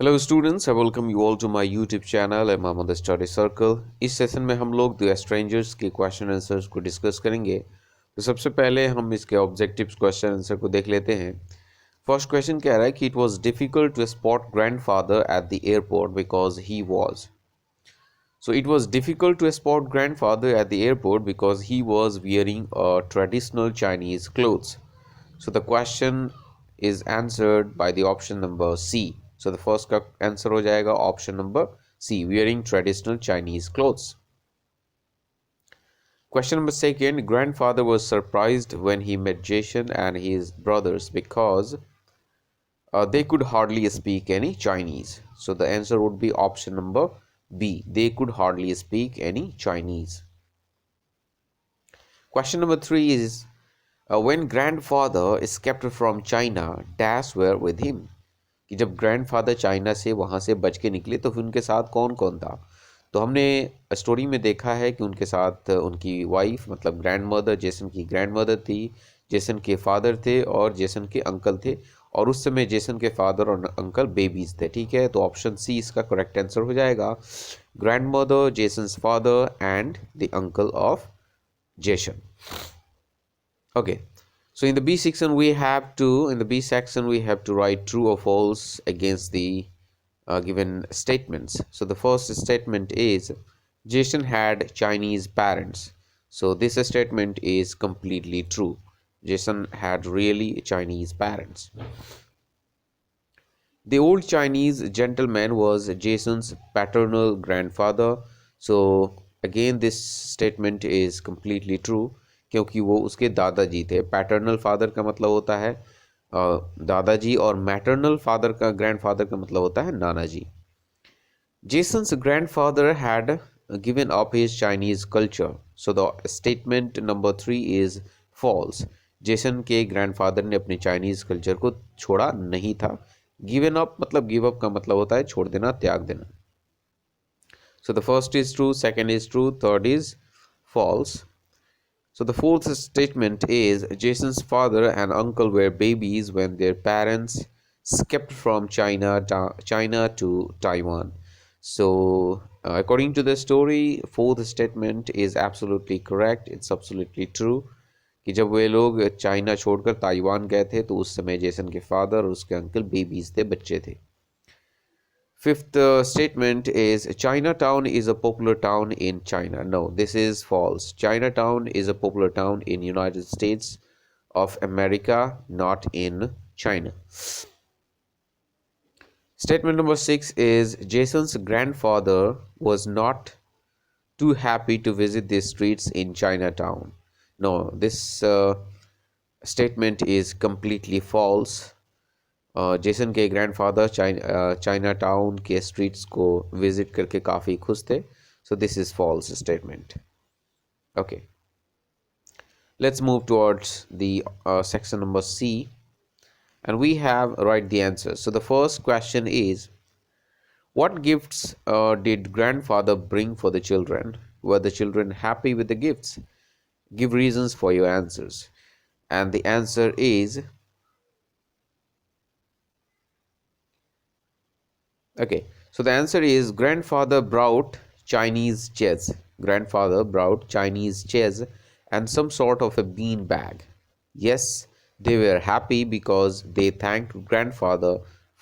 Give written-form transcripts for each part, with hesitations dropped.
Hello students, I welcome you all to my YouTube channel M the study circle. इस session में हम लोग the strangers के question answers को discuss करेंगे। तो सबसे पहले हम इसके ऑब्जेक्टिव्स क्वेश्चन आंसर को देख लेते हैं। फर्स्ट क्वेश्चन कह रहा है कि it was difficult to spot grandfather at the airport because he was. So it was difficult to spot grandfather at the airport because he was wearing a traditional Chinese clothes. So the question is answered by the option number C. So the first का answer हो जाएगा option number C, wearing traditional Chinese clothes. Question number second, grandfather was surprised when he met Jason and his brothers because they could hardly speak any Chinese. So the answer would be option number B. They could hardly speak any Chinese. Question number 3 is when grandfather escaped from China, dash were with him. कि जब grandfather China से वहाँ से बच के निकले तो फिर उनके साथ कौन कौन था। तो हमने स्टोरी में देखा है कि उनके साथ उनकी वाइफ मतलब ग्रैंड मदर, जेसन की ग्रैंड मदर थी, जेसन के फादर थे और जेसन के अंकल थे। और उस समय जेसन के फादर और अंकल बेबीज थे। ठीक है, तो ऑप्शन सी इसका करेक्ट आंसर हो जाएगा। Grand mother, Jason's father and the uncle of Jason. Okay, so in the B section we have to write true or false against the given statements. So the first statement is Jason had Chinese parents. So this statement is completely true. Jason had really Chinese parents. The old Chinese gentleman was Jason's paternal grandfather. So again this statement is completely true क्योंकि वो उसके दादाजी थे। Paternal father का मतलब होता है दादाजी और मैटरनल फादर का ग्रैंडफादर का मतलब होता है नाना जी। Jason's grandfather had given up his Chinese culture. So the statement number 3 is false. Jason के ग्रैंडफादर ने अपने चाइनीज कल्चर को छोड़ा नहीं था। गिवन अप मतलब गिव अप का मतलब होता है छोड़ देना, त्याग देना। So the first is true, second is true, third is false. So the fourth statement is Jason's father and uncle were babies when their parents escaped from China to Taiwan. So according to the story, fourth statement is absolutely correct. It's absolutely true कि जब वे लोग China छोड़कर Taiwan गए थे तो उस समय Jason के फादर और उसके अंकल बेबीज थे, बच्चे थे। Fifth statement is Chinatown is a popular town in China. No, this is false. Chinatown is a popular town in United States of America, not in China. Statement number 6 is Jason's grandfather was not too happy to visit the streets in Chinatown. No, this statement is completely false. Jason के grandfather Chinatown के streets को visit करके काफ़ी खुश थे। So this is false statement. Okay, let's move towards the section number C and we have write the answer. So the first question is what gifts did grandfather bring for the children? Were the children happy with the gifts? Give reasons for your answers. And the answer is okay, so the answer is grandfather brought Chinese chess. Grandfather brought Chinese chess and some sort of a bean bag. Yes, they were happy because they thanked grandfather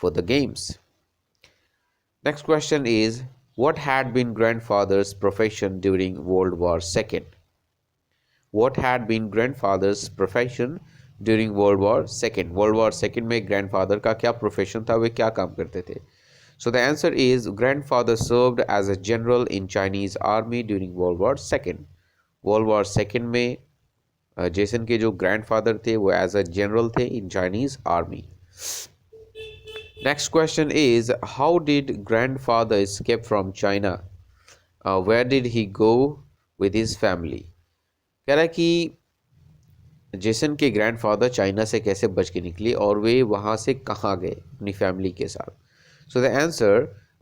for the games. Next question is what had been grandfather's profession during World War II? What had been grandfather's profession during World War II? World War II में grandfather का क्या profession था, वे क्या काम करते थे? So the answer is grandfather served as a general in Chinese army during World War II. World War II में Jason के जो grandfather थे वो as a general थे in Chinese army. Next question is how did grandfather escape from China? Where did he go with his family? कह रहा है कि जेसन के ग्रैंडफादर चाइना से कैसे बच के निकले और वे वहाँ से कहाँ गए अपनी फैमिली के साथ। So the answer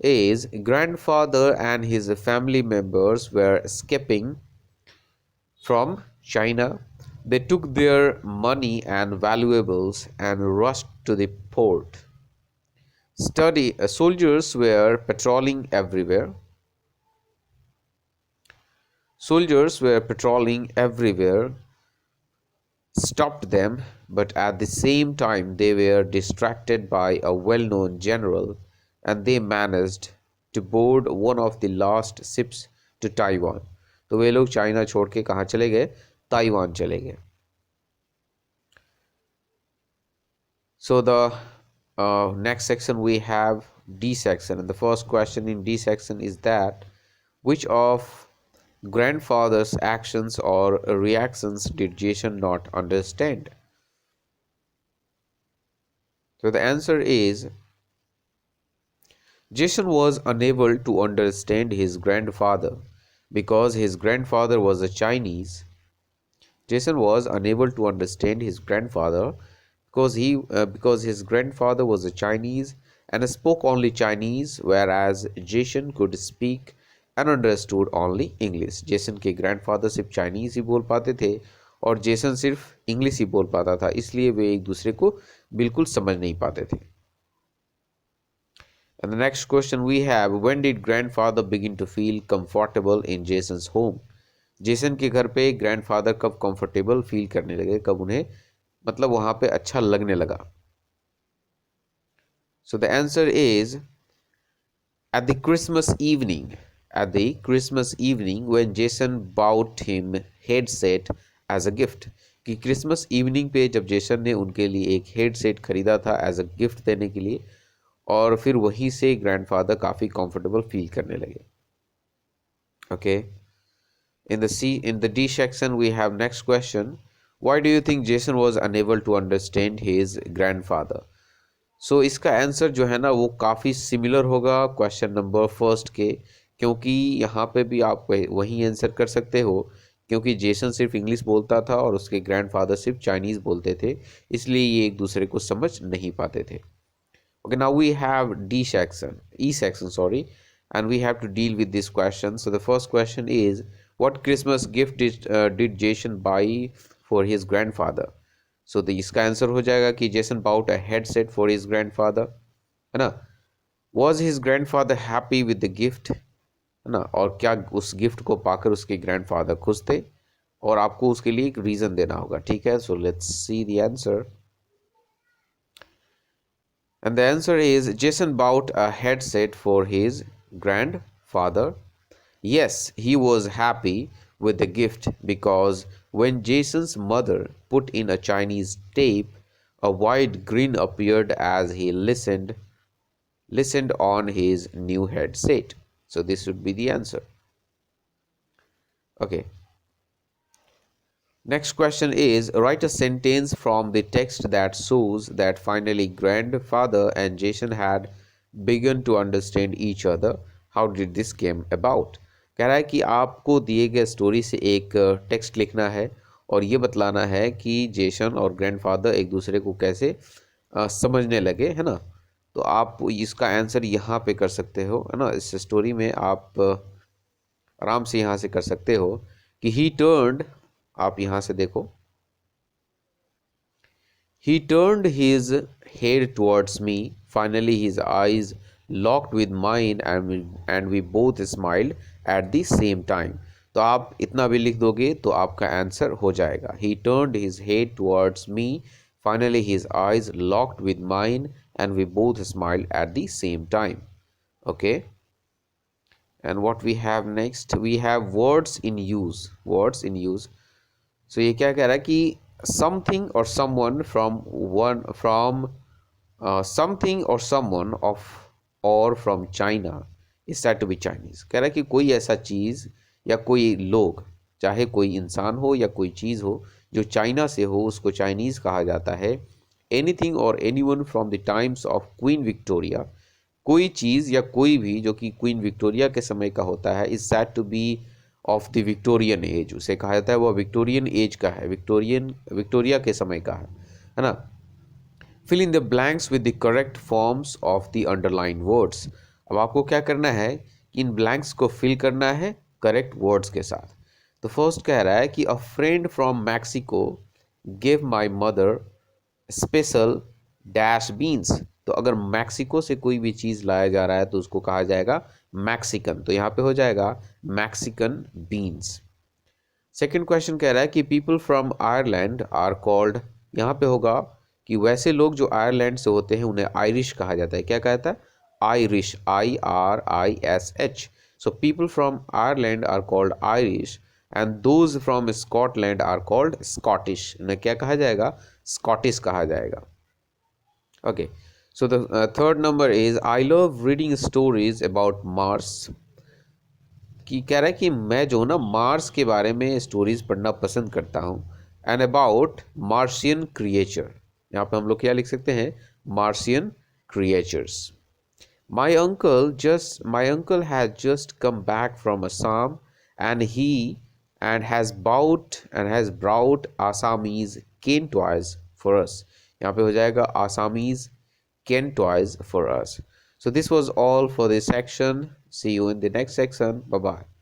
is grandfather and his family members were escaping from China. They took their money and valuables and rushed to the port. Soldiers were patrolling everywhere. Soldiers were patrolling everywhere, stopped them, but at the same time they were distracted by a well-known general, and they managed to board one of the last ships to Taiwan. तो वे लोग China छोड़ के कहाँ चले गए? Taiwan चले गए. So the next section we have D section, and the first question in D section is that which of grandfather's actions or reactions did Jason not understand? So the answer is Jason was unable to understand his grandfather because his grandfather was a Chinese. Jason was unable to understand his grandfather because his grandfather was a Chinese and spoke only Chinese, whereas Jason could speak and understood only English. Jason के grandfather सिर्फ Chinese ही बोल पाते थे और Jason सिर्फ English ही बोल पाता था, इसलिए वे एक दूसरे को बिल्कुल समझ नहीं पाते थे. And the next question we have, when did grandfather begin to feel comfortable in Jason's home? Jason के घर पे ग्रैंडफादर कब कंफर्टेबल फील करने लगे, कब उन्हें मतलब वहां पे अच्छा लगने लगा? So the answer is at the Christmas evening. At the Christmas evening when Jason bought him headset as a gift. कि क्रिसमस इवनिंग पे जब जेसन ने उनके लिए एक हेडसेट खरीदा था एज अ गिफ्ट देने के लिए, और फिर वहीं से ग्रैंडफादर काफ़ी कंफर्टेबल फील करने लगे. Okay. In the D section we have next question. Why do you think Jason was unable to understand his grandfather? So इसका आंसर जो है ना वो काफ़ी सिमिलर होगा क्वेश्चन नंबर फर्स्ट के, क्योंकि यहाँ पे भी आप वही आंसर कर सकते हो, क्योंकि जेसन सिर्फ इंग्लिश बोलता था और उसके ग्रैंडफादर सिर्फ चाइनीज़ बोलते थे, इसलिए ये एक दूसरे को समझ नहीं पाते थे. Okay, now we have E section, sorry, and we have to deal with this question. So the first question is, what Christmas gift did Jason buy for his grandfather? So the इसका answer हो जाएगा कि Jason bought a headset for his grandfather, है ना? Was his grandfather happy with the gift, है ना? और क्या उस गिफ्ट को पाकर उसके ग्रैंडफादर खुश थे? और आपको उसके लिए एक रीज़न देना होगा, ठीक है? So let's see the answer. And the answer is Jason bought a headset for his grandfather. Yes, he was happy with the gift because when Jason's mother put in a Chinese tape, a wide grin appeared as he listened on his new headset. So this would be the answer. Okay. Next question is, write a sentence from the text that shows that finally grandfather and Jason had begun to understand each other. How did this came about? कह रहा है कि आपको दिए गए story से एक text लिखना है और ये बतलाना है कि जेसन और ग्रैंडफादर एक दूसरे को कैसे समझने लगे, है ना? तो आप इसका आंसर यहाँ पे कर सकते हो, है ना? इस स्टोरी में आप आराम से यहाँ से कर सकते हो कि ही टर्न्ड, आप यहाँ से देखो, he turned his head towards me. Finally his eyes locked with mine and we both smiled at the same time. तो आप इतना भी लिख दोगे तो आपका आंसर हो जाएगा. He turned his head towards me. Finally his eyes locked with mine and we both smiled at the same time. Okay. And what we have next? We have words in use. Words in use. So ये क्या कह रहा है कि something or someone something or someone of or from China is said to be Chinese. कह रहा है कि कोई ऐसा चीज़ या कोई लोग, चाहे कोई इंसान हो या कोई चीज़ हो जो चाइना से हो, उसको चाइनीज़ कहा जाता है. एनीथिंग और anyone from the times of queen Victoria, कोई चीज़ या कोई भी जो कि क्वीन विक्टोरिया के समय का होता है, is said to be of the Victorian age. उसे कहा जाता है वह विक्टोरियन एज का है, विक्टोरिया के समय का है ना? Fill in the blanks with the correct forms of the underline words. अब आपको क्या करना है कि इन ब्लैंक्स को फिल करना है करेक्ट वर्ड्स के साथ. तो फर्स्ट कह रहा है कि अ friend from Mexico give my mother special dash beans. तो अगर मैक्सिको से कोई भी चीज़ लाया जा रहा है तो उसको कहा जाएगा मैक्सिकन, तो यहाँ पे हो जाएगा मैक्सिकन बीन्स। सेकंड क्वेश्चन कह रहा है कि people from Ireland are called, यहाँ पे होगा कि वैसे लोग जो आयरलैंड से होते हैं उन्हें आयरिश कहा जाता है। क्या कहता है? Irish, IRISH। So people from Ireland are called Irish and those from Scotland are called Scottish. इन्हें क्या कहा जाएगा? स्कॉटिश कहा जाएगा। Okay, so the third number is I love reading stories about Mars. कि कह रहा है कि मैं जो ना मार्स के बारे में स्टोरीज पढ़ना पसंद करता हूँ। एंड अबाउट मार्शियन क्रिएचर, यहाँ पे हम लोग क्या लिख सकते हैं? Martian creatures. My uncle has just come back from Assam and has brought Assamese cane toys for us. यहाँ पे हो जाएगा Assamese cane toys for us. So this was all for this section. See you in the next section. Bye bye.